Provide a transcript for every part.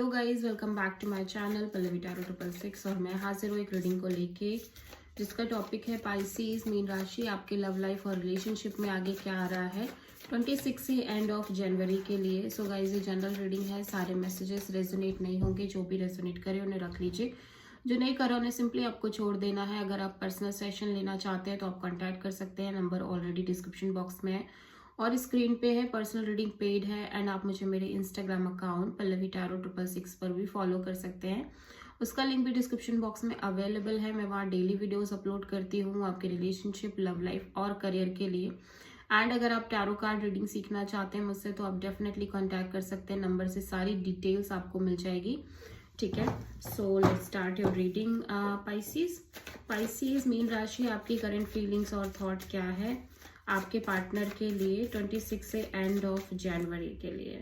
Hello guys, welcome back to my channel Pallavi tarot 666। और मैं हाजिर हूँ एक रीडिंग को लेके जिसका टॉपिक है पाइसेस मीन राशि, आपके लव लाइफ और रिलेशनशिप में आगे क्या आ रहा है 26 से एंड ऑफ जनवरी के लिए। सो गाइस, ये जनरल रीडिंग है, सारे मैसेजेस रेजोनेट नहीं होंगे। जो भी रेजोनेट करे उन्हें रख लीजिए, जो नहीं करा उन्हें सिंपली आपको छोड़ देना है। अगर आप पर्सनल सेशन लेना चाहते हैं तो आप कॉन्टैक्ट कर सकते हैं, नंबर ऑलरेडी डिस्क्रिप्शन बॉक्स में है और स्क्रीन पे है। पर्सनल रीडिंग पेड है एंड आप मुझे मेरे इंस्टाग्राम अकाउंट पल्लवी टैरो 666 पर भी फॉलो कर सकते हैं, उसका लिंक भी डिस्क्रिप्शन बॉक्स में अवेलेबल है। मैं वहाँ डेली वीडियोस अपलोड करती हूँ आपके रिलेशनशिप, लव लाइफ और करियर के लिए। एंड अगर आप टैरो कार्ड रीडिंग सीखना चाहते हैं मुझसे तो आप डेफिनेटली कॉन्टैक्ट कर सकते हैं, नंबर से सारी डिटेल्स आपको मिल जाएगी। ठीक है, so let's start your reading. Pisces mean राशि, आपकी करंट फीलिंग्स और थॉट क्या है आपके पार्टनर के लिए 26 से एंड ऑफ जनवरी के लिए।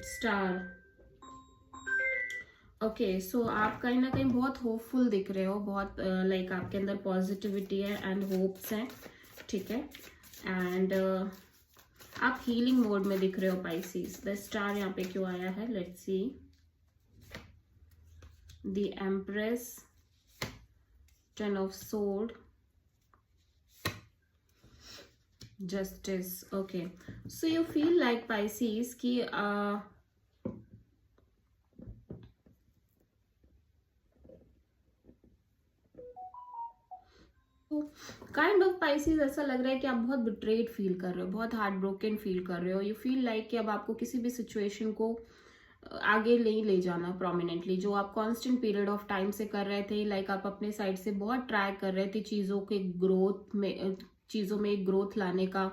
स्टार। ओके, सो आप कहीं ना कहीं बहुत होपफुल दिख रहे हो, बहुत लाइक आपके अंदर पॉजिटिविटी है एंड होप्स हैं। ठीक है, एंड आप हीलिंग मोड में दिख रहे हो पाइसेस। द स्टार यहाँ पे क्यों आया है, let's see. The empress, ten of sword, justice. Okay, so you feel like Pisces की काइंड ऑफ पाइसेस ऐसा लग रहा है कि आप बहुत बिट्रेड फील कर रहे हो, बहुत हार्ट ब्रोकन फील कर रहे हो। यू फील लाइक कि अब आपको किसी भी सिचुएशन को आगे नहीं ले जाना प्रोमिनेंटली, जो आप कांस्टेंट पीरियड ऑफ टाइम से कर रहे थे। लाइक आप अपने साइड से बहुत ट्राई कर रहे थे चीज़ों के ग्रोथ में, चीज़ों में एक ग्रोथ लाने का,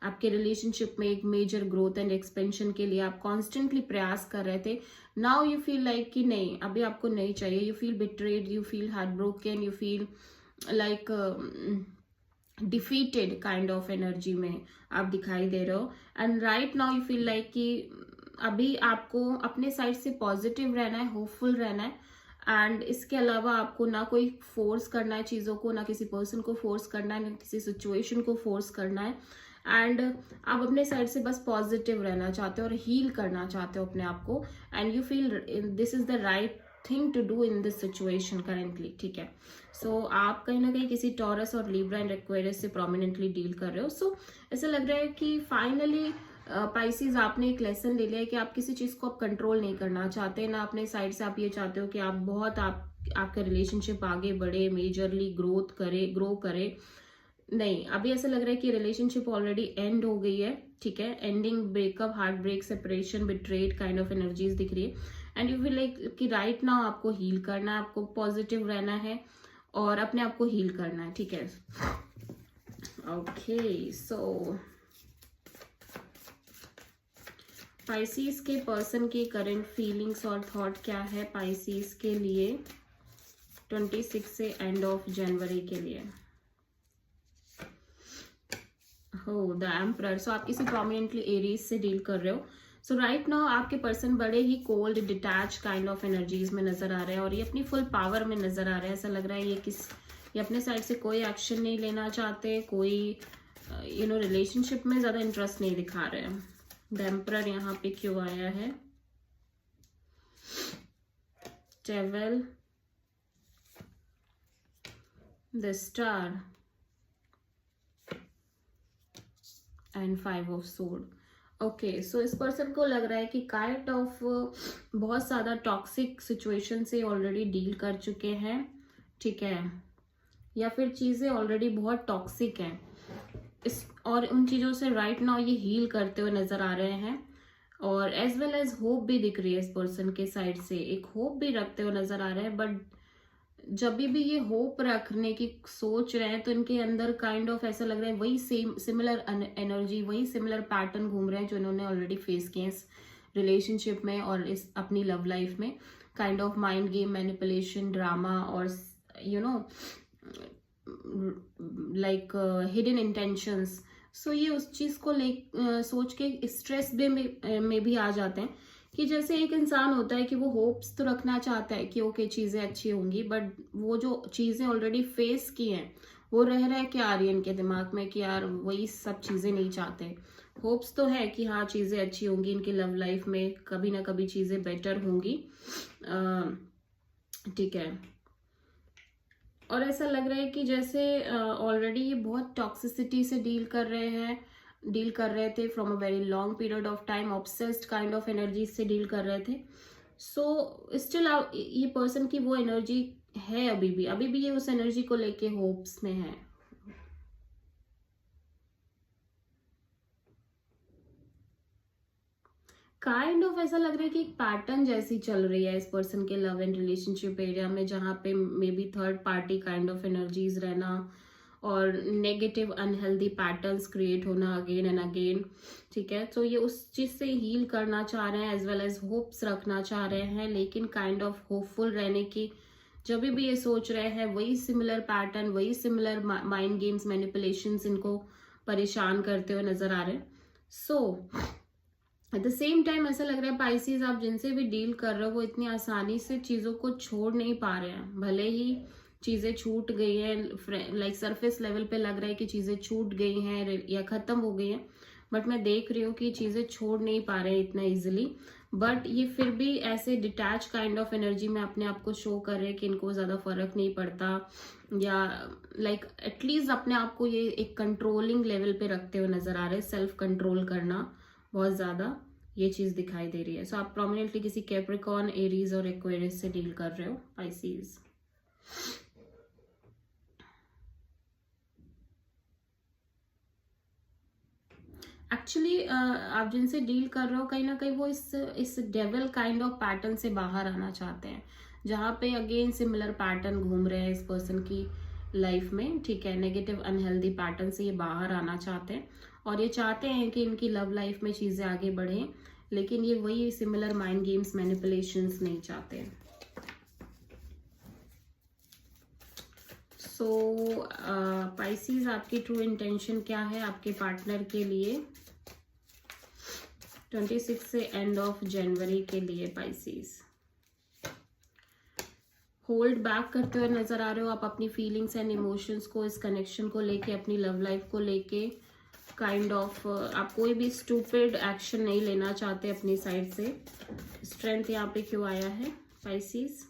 आपके रिलेशनशिप में एक मेजर ग्रोथ एंड एक्सपेंशन के लिए आप कॉन्स्टेंटली प्रयास कर रहे थे। नाउ यू फील लाइक कि नहीं, अभी आपको नहीं चाहिए। You feel betrayed, you feel heart broken, you feel like defeated kind of energy में आप दिखाई दे रहे हो। And right now you feel like कि अभी आपको अपने साइड से पॉजिटिव रहना है, होपफुल रहना है। एंड इसके अलावा आपको ना कोई फोर्स करना है चीज़ों को, ना किसी पर्सन को फोर्स करना है, ना किसी सिचुएशन को फोर्स करना है। एंड आप अपने साइड से बस पॉजिटिव रहना चाहते हो और हील करना चाहते हो अपने आप को। And you feel this is the right thing to do in this situation currently. ठीक है, सो आप कहीं ना कहीं किसी टॉरस और लिब्रा एंड एक्वेरियस से प्रोमिनेंटली डील कर रहे हो। सो ऐसा लग रहा है कि फाइनली पाइसेस आपने एक लेसन ले लिया है कि आप किसी चीज़ को आप कंट्रोल नहीं करना चाहते ना अपने साइड से। आप ये चाहते हो कि आप बहुत आपका रिलेशनशिप आगे बढ़े, मेजरली ग्रो करे। नहीं, अभी ऐसा लग रहा है कि रिलेशनशिप ऑलरेडी एंड हो गई है। ठीक है, ending, breakup, heart break, separation, betrayed kind of energies दिख रही है। एंड यू फील लाइक कि राइट नाउ आपको हील करना है, आपको पॉजिटिव रहना है और अपने आप को हील करना है। ठीक है, ओके, सो पाइसेस के पर्सन की करंट फीलिंग्स और थॉट क्या है पाइसेस के लिए 26 से एंड ऑफ जनवरी के लिए। हो द एम्परर। सो आप किसी प्रोमिनेंटली एरीज से डील कर रहे हो। सो राइट नाउ आपके पर्सन बड़े ही cold, detach kind of energies में नजर आ रहे हैं और ये अपनी फुल पावर में नजर आ रहे हैं। ऐसा लग रहा है ये अपने साइड से कोई एक्शन नहीं लेना चाहते, कोई रिलेशनशिप में ज्यादा इंटरेस्ट नहीं दिखा रहे हैं। द एम्परर यहाँ पे क्यों आया है, table, the star and 5 of sword. Okay, so इस पर्सन को लग रहा है कि काइंड ऑफ बहुत ज्यादा टॉक्सिक सिचुएशन से ऑलरेडी डील कर चुके हैं। ठीक है, या फिर चीजें ऑलरेडी बहुत टॉक्सिक हैं इस, और उन चीजों से राइट नाउ ये हील करते हुए नजर आ रहे हैं। और एज वेल एज होप भी दिख रही है इस पर्सन के साइड से, एक होप भी रखते हुए नजर आ रहे हैं। बट जब भी ये होप रखने की सोच रहे हैं तो इनके अंदर काइंड ऑफ ऐसा लग रहा है वही सेम सिमिलर एनर्जी, वही सिमिलर पैटर्न घूम रहे हैं जो इन्होंने ऑलरेडी फेस किए इस रिलेशनशिप में और इस अपनी लव लाइफ में। Kind of mind game, manipulation, drama और लाइक हिडन इंटेंशंस। सो ये उस चीज को सोच के स्ट्रेस में भी आ जाते हैं कि जैसे एक इंसान होता है कि वो होप्स तो रखना चाहता है कि ओके चीजें अच्छी होंगी, बट वो जो चीजें ऑलरेडी फेस की हैं वो रह क्या आ रही है इनके दिमाग में कि यार वही सब चीजें नहीं चाहते, होप्स तो है कि हाँ चीज़ें अच्छी होंगी इनकी लव लाइफ में, कभी ना कभी चीज़ें बेटर होंगी। ठीक है। और ऐसा लग रहा है कि जैसे ऑलरेडी ये बहुत टॉक्सिसिटी से डील कर रहे थे from a very long period of time, obsessed kind of energy से डील कर रहे थे। सो स्टिल ये पर्सन की वो एनर्जी है, अभी भी ये उस एनर्जी को लेके होप्स में है। काइंड ऑफ ऐसा लग रहा है कि एक पैटर्न जैसी चल रही है इस पर्सन के लव एंड रिलेशनशिप एरिया में, जहाँ पे may be third party kind of energies रहना और नेगेटिव अनहेल्दी पैटर्न्स क्रिएट होना अगेन एंड अगेन। ठीक है, तो ये उस चीज से हील करना चाह रहे हैं एज वेल एज होप्स रखना चाह रहे हैं, लेकिन काइंड ऑफ होपफुल रहने की जब भी ये सोच रहे हैं वही सिमिलर पैटर्न, वही सिमिलर माइंड गेम्स, मैनिपुलेशंस इनको परेशान करते हुए नजर आ रहे हैं। सो एट द सेम टाइम ऐसा लग रहा है पाइसेस, आप जिनसे भी डील कर रहे हो वो इतनी आसानी से चीज़ों को छोड़ नहीं पा रहे हैं। भले ही चीज़ें छूट गई हैं, लाइक सरफेस लेवल पे लग रहा है कि चीज़ें छूट गई हैं या ख़त्म हो गई हैं, बट मैं देख रही हूँ कि चीज़ें छोड़ नहीं पा रहे हैं इतना ईजिली। बट ये फिर भी ऐसे डिटैच काइंड ऑफ एनर्जी में अपने आप को शो कर रहे हैं कि इनको ज़्यादा फर्क नहीं पड़ता, या लाइक एटलीस्ट अपने आप को ये एक कंट्रोलिंग लेवल पे रखते हुए नजर आ रहे हैं, सेल्फ कंट्रोल करना बहुत ज्यादा ये चीज दिखाई दे रही है। सो आप प्रोमिनेंटली किसी कैप्रिकॉर्न, एरीज और एक्वेरियस से डील कर रहे हो पाइसेस। एक्चुअली आप जिनसे डील कर रहे हो कहीं ना कहीं वो इस डेविल काइंड ऑफ पैटर्न से बाहर आना चाहते हैं, जहाँ पे अगेन सिमिलर पैटर्न घूम रहे हैं इस पर्सन की लाइफ में। ठीक है, नेगेटिव अनहेल्दी पैटर्न से ये बाहर आना चाहते हैं और ये चाहते हैं कि इनकी लव लाइफ में चीज़ें आगे बढ़ें, लेकिन ये वही सिमिलर माइंड गेम्स, मैनिपुलेशंस नहीं चाहते हैं। सो पाइसेस, आपकी ट्रू इंटेंशन क्या है आपके पार्टनर के लिए 26 से एंड ऑफ जनवरी के लिए? पाइसेस होल्ड बैक करते हुए नजर आ रहे हो आप अपनी फीलिंग्स एंड इमोशंस को, इस कनेक्शन को लेके, अपनी लव लाइफ को लेके। काइंड ऑफ आप कोई भी स्टूपिड एक्शन नहीं लेना चाहते अपनी साइड से। स्ट्रेंथ यहाँ पे क्यों आया है Pisces?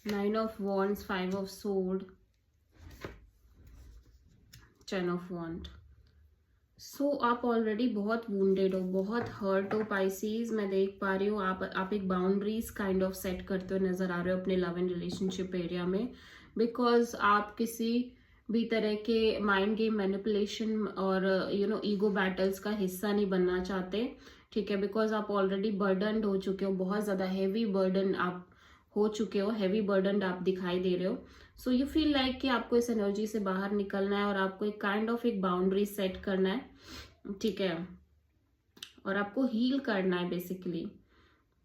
9 of wands, 5 of sword, 10 of wand. So आप ऑलरेडी बहुत वुंडेड हो, बहुत हर्ट हो पाइसेस। मैं देख पा रही हूँ आप एक बाउंड्रीज काइंड ऑफ सेट करते हुए नजर आ रहे हो अपने लव एंड रिलेशनशिप एरिया में, बिकॉज आप किसी भी तरह के माइंड गेम, मैनिपुलेशन और ईगो बैटल्स का हिस्सा नहीं बनना चाहते। ठीक है, बिकॉज आप ऑलरेडी बर्डनड हो चुके हो, बहुत ज्यादा हैवी बर्डन आप हो चुके हो, हैवी बर्डन आप दिखाई दे रहे हो। सो यू फील लाइक कि आपको इस एनर्जी से बाहर निकलना है और आपको एक काइंड ऑफ एक बाउंड्री सेट करना है। ठीक है, और आपको हील करना है बेसिकली।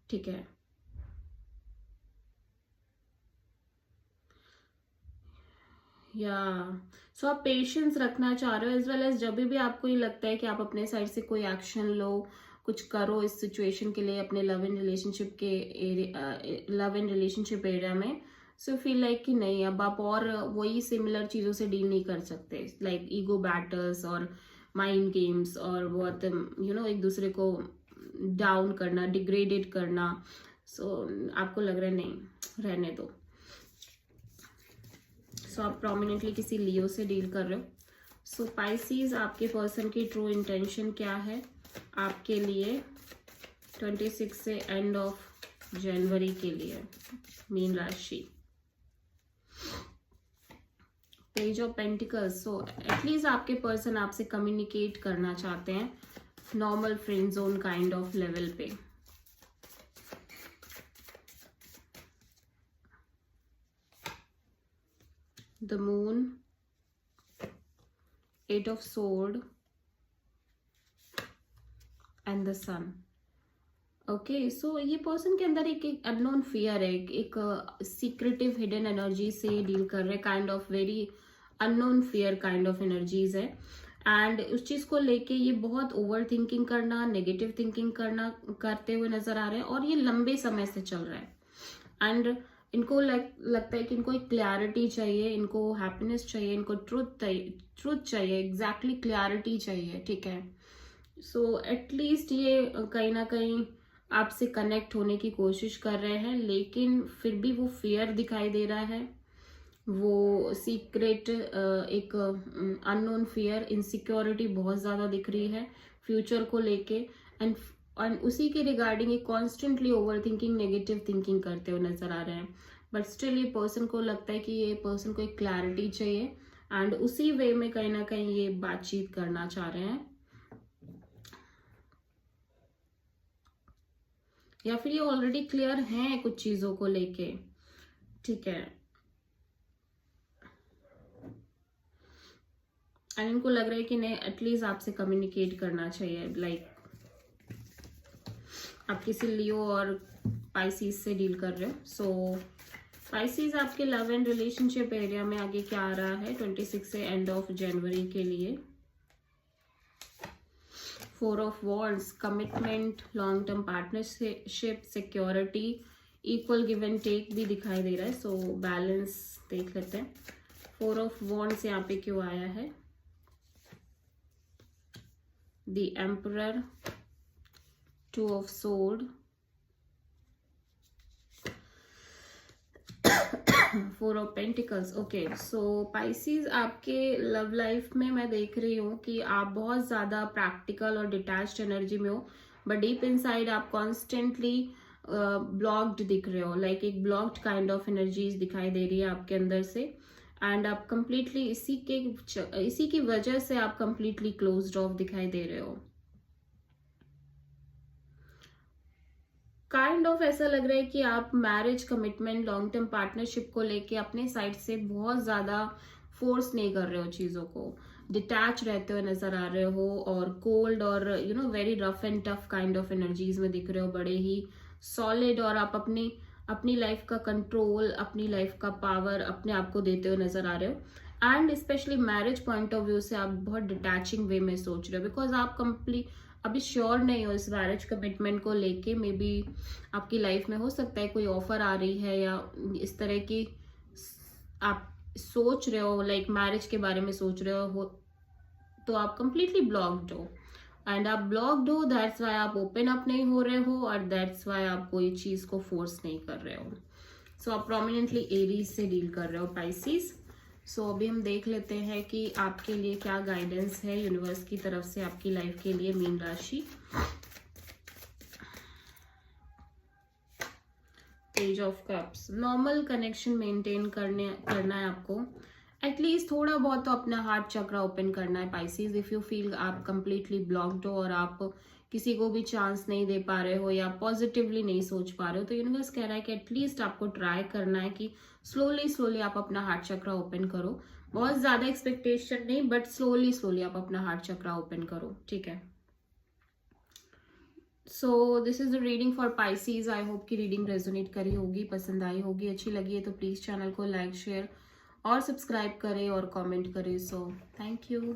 ठीक है, या सो आप पेशेंस रखना चाह रहे हो एज वेल एज जब भी आपको ये लगता है कि आप अपने साइड से कोई एक्शन लो, कुछ करो इस सिचुएशन के लिए अपने लव एंड रिलेशनशिप एरिया में। सो फील लाइक कि नहीं, अब आप और वही सिमिलर चीज़ों से डील नहीं कर सकते, लाइक ईगो बैटल्स और माइंड गेम्स और बहुत एक दूसरे को डाउन करना, डिग्रेडेड करना। सो आपको लग रहा है नहीं, रहने दो। सो आप प्रोमिनेंटली किसी लियो से डील कर रहे हो। सो पाइसेस, आपके पर्सन की ट्रू इंटेंशन क्या है आपके लिए 26 से एंड ऑफ जनवरी के लिए? मीन राशि, page of pentacles. So at least आपके पर्सन आपसे कम्युनिकेट करना चाहते हैं normal friend zone kind of level पे। The moon, 8 of sword and the sun. Okay, so ये पर्सन के अंदर एक अननोन फियर है, एक सीक्रेटिव हिडन एनर्जी से डील कर रहे, kind of very unknown fear kind of energies है। एंड उस चीज को लेके ये बहुत ओवर थिंकिंग करना, नेगेटिव थिंकिंग करते हुए नजर आ रहे हैं और ये लंबे समय से चल रहा है। एंड इनको लगता है कि इनको एक क्लैरिटी चाहिए, इनको हैप्पीनेस चाहिए, इनको ट्रुथ चाहिए, एग्जैक्टली क्लैरिटी चाहिए, ठीक है। सो एटलीस्ट ये कहीं ना कहीं आपसे कनेक्ट होने की कोशिश कर रहे हैं, लेकिन फिर भी वो फियर दिखाई दे रहा है, वो सीक्रेट एक अननोन फियर, इनसिक्योरिटी बहुत ज़्यादा दिख रही है फ्यूचर को लेके। एंड उसी के रिगार्डिंग ये constantly over thinking, negative thinking करते हुए नजर आ रहे हैं। बट स्टिल ये पर्सन को लगता है कि ये पर्सन को एक क्लैरिटी चाहिए एंड उसी वे में कहीं ना कहीं ये बातचीत करना चाह रहे हैं, या फिर ये ऑलरेडी क्लियर हैं कुछ चीज़ों को लेके, ठीक है। एंड इनको लग रहा है कि नहीं, एटलीस्ट आपसे कम्युनिकेट करना चाहिए, लाइक आप किसी लियो और पाइसिस से डील कर रहे हो। सो पाइसिस आपके लव एंड रिलेशनशिप एरिया में आगे क्या आ रहा है 26 से एंड ऑफ जनवरी के लिए। 4 of wands, commitment, long term partnership, security, equal give and take भी दिखाई दे रहा है। सो बैलेंस देख लेते हैं। 4 ऑफ वॉन्ड्स यहाँ पे क्यों आया है, the emperor, 2 of sword, 4 of pentacles. Okay, so Pisces आपके लव लाइफ में मैं देख रही हूँ कि आप बहुत ज़्यादा प्रैक्टिकल और डिटैच्ड एनर्जी में हो, बट डीप इनसाइड आप कॉन्स्टेंटली ब्लॉक्ड दिख रहे हो, लाइक एक ब्लॉक्ड काइंड ऑफ एनर्जीज दिखाई दे रही है आपके अंदर से। एंड आप कंप्लीटली इसी की वजह से आप कंप्लीटली क्लोज्ड ऑफ दिखाई दे रहे हो। काइंड ऑफ ऐसा लग रहा है कि आप marriage, commitment, long term partnership को लेके अपने साइड से बहुत ज़्यादा फोर्स नहीं कर रहे हो चीज़ों को, डिटैच रहते हुए नजर आ रहे हो, और कोल्ड और very rough and tough kind of energies में दिख रहे हो, बड़े ही सॉलिड, और आप अपनी लाइफ का कंट्रोल, अपनी लाइफ का पावर अपने आप को देते हुए नजर आ रहे हो। And specially marriage point of view से आप बहुत डिटैचिंग वे में सोच रहे हो, बिकॉज आप अभी श्योर नहीं हो इस मैरिज कमिटमेंट को लेके। मे बी आपकी लाइफ में हो सकता है कोई ऑफर आ रही है, या इस तरह की आप सोच रहे हो, लाइक मैरिज के बारे में सोच रहे हो, तो आप कंप्लीटली ब्लॉक्ड हो। एंड आप ब्लॉक्ड हो, दैट्स वाई आप ओपन अप नहीं हो रहे हो, और दैट्स वाई आप कोई चीज को फोर्स नहीं कर रहे हो। सो आप प्रोमिनेंटली एरीज से डील कर रहे हो पाइसिस। सो अभी हम देख लेते हैं कि आपके लिए क्या गाइडेंस है यूनिवर्स की तरफ से आपकी लाइफ के लिए, मीन राशि। Page of cups, normal connection maintain करना है आपको, एटलीस्ट थोड़ा बहुत तो अपना हार्ट चक्र ओपन करना है पाइसिस। इफ यू फील आप कंप्लीटली ब्लॉक्ड हो और आप किसी को भी चांस नहीं दे पा रहे हो या पॉजिटिवली नहीं सोच पा रहे हो, तो यूनिवर्स कह रहा है कि एटलीस्ट आपको ट्राई करना है कि स्लोली आप अपना हार्ट चक्र ओपन करो। बहुत ज्यादा एक्सपेक्टेशन नहीं, बट स्लोली आप अपना हार्ट चक्र ओपन करो, ठीक है। So this is the reading for Pisces. I hope की रीडिंग रेजोनेट करी होगी, पसंद आई होगी, अच्छी लगी है तो प्लीज चैनल को लाइक, शेयर और सब्सक्राइब करें और कमेंट करें। So thank you.